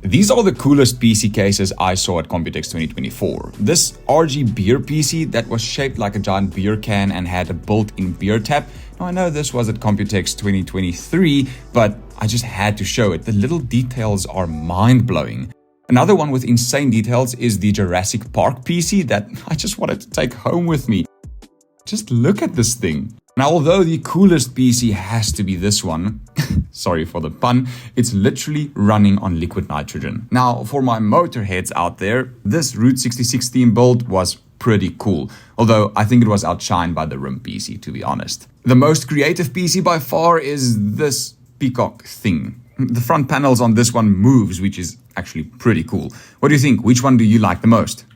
These are the coolest PC cases I saw at Computex 2024. This RG beer PC that was shaped like a giant beer can and had a built-in beer tap. Now I know this was at Computex 2023, but I just had to show it. The little details are mind-blowing. Another one with insane details is the Jurassic Park PC that I just wanted to take home with me. Just look at this thing. Now, although the coolest PC has to be this one, sorry for the pun, it's literally running on liquid nitrogen. Now, for my motorheads out there, this Route 66 theme build was pretty cool, although I think it was outshined by the RIM PC, to be honest. The most creative PC by far is this peacock thing. The front panels on this one moves, which is actually pretty cool. What do you think? Which one do you like the most?